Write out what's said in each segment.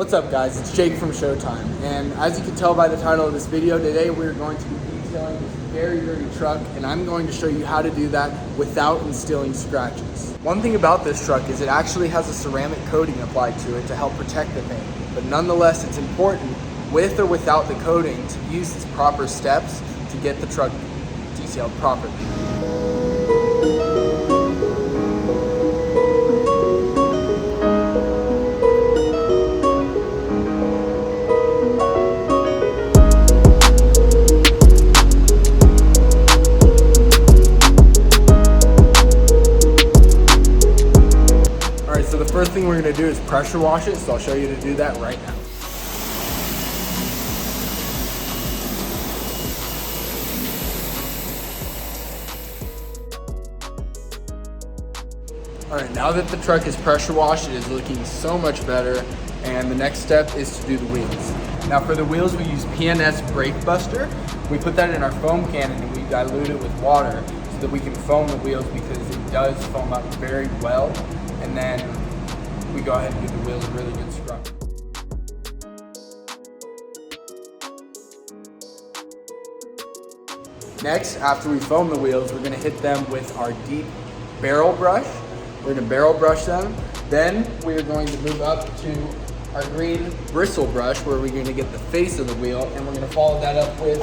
What's up guys, it's Jake from Showtime, and as you can tell by the title of this video, today we're going to be detailing this very dirty truck, and I'm going to show you how to do that without instilling scratches. One thing about this truck is it actually has a ceramic coating applied to it to help protect the paint, but nonetheless it's important, with or without the coating, to use these proper steps to get the truck detailed properly. So the first thing we're going to do is pressure wash it, so I'll show you to do that right now. Alright, now that the truck is pressure washed, it is looking so much better, and the next step is to do the wheels. Now for the wheels we use PNS Brake Buster. We put that in our foam cannon and we dilute it with water so that we can foam the wheels, because it does foam up very well, and then we go ahead and give the wheels a really good scrub. Next, after we foam the wheels, we're going to hit them with our deep barrel brush. We're going to barrel brush them. Then we're going to move up to our green bristle brush, where we're going to get the face of the wheel, and we're going to follow that up with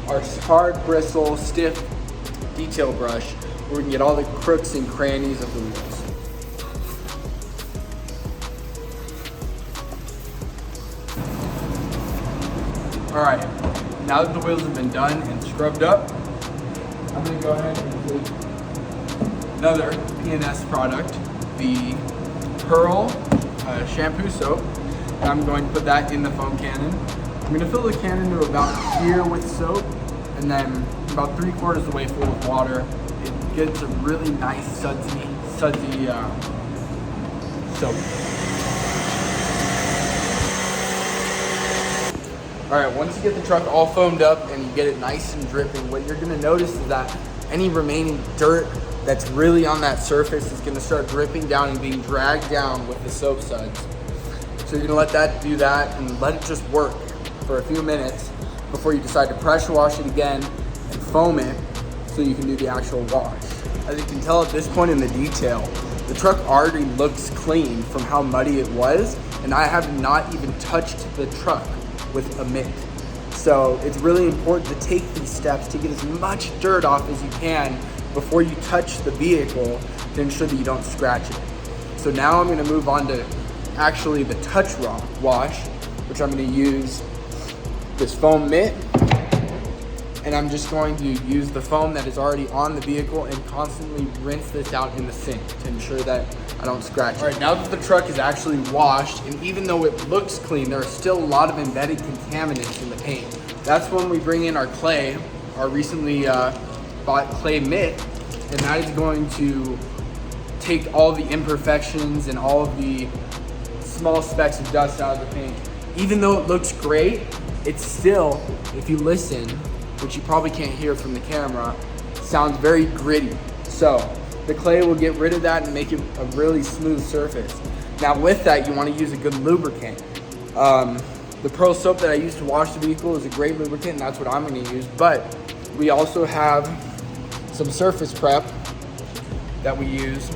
our hard bristle stiff detail brush, where we can get all the crooks and crannies of the wheels. Alright, now that the wheels have been done and scrubbed up, I'm going to go ahead and take another PNS product, the Pearl shampoo soap, and I'm going to put that in the foam cannon. I'm going to fill the cannon to about here with soap, and then about 3/4 of the way full of water. It gets a really nice sudsy soap. Alright, once you get the truck all foamed up and you get it nice and dripping, what you're going to notice is that any remaining dirt that's really on that surface is going to start dripping down and being dragged down with the soap suds. So you're going to let that do that and let it just work for a few minutes before you decide to pressure wash it again and foam it so you can do the actual wash. As you can tell at this point in the detail, the truck already looks clean from how muddy it was, and I have not even touched the truck with a mitt. So it's really important to take these steps to get as much dirt off as you can before you touch the vehicle to ensure that you don't scratch it. So now I'm going to move on to actually the touch wash, which I'm going to use this foam mitt, and I'm just going to use the foam that is already on the vehicle and constantly rinse this out in the sink to ensure that I don't scratch it. All right, now that the truck is actually washed, and even though it looks clean, there are still a lot of embedded contaminants in the paint. That's when we bring in our clay, our recently bought clay mitt, and that is going to take all the imperfections and all of the small specks of dust out of the paint. Even though it looks great, it's still, if you listen, which you probably can't hear from the camera, sounds very gritty. So the clay will get rid of that and make it a really smooth surface. Now with that, you want to use a good lubricant. The Pearl soap that I use to wash the vehicle is a great lubricant, and that's what I'm going to use. But we also have some surface prep that we use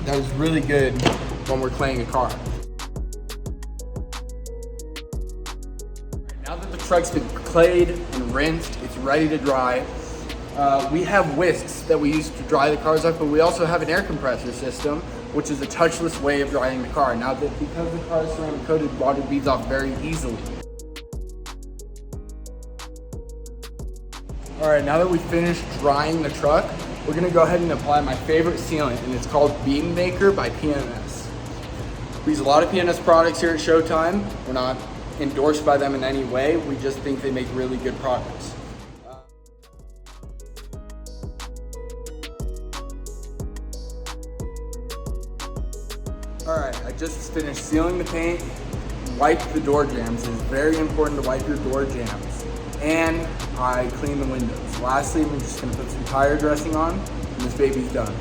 that is really good when we're claying a car. Now that the truck's been clayed and rinsed, it's ready to dry. We have whisks that we use to dry the cars off, but we also have an air compressor system, which is a touchless way of drying the car. Now that because the car is ceramic coated, water beads off very easily. All right, now that we've finished drying the truck, we're gonna go ahead and apply my favorite sealant, and it's called Beam Maker by PNS. We use a lot of PNS products here at Showtime. We're not endorsed by them in any way. We just think they make really good products. Alright, I just finished sealing the paint. Wipe the door jams. It is very important to wipe your door jams. And I clean the windows. Lastly, we're just going to put some tire dressing on, and this baby's done.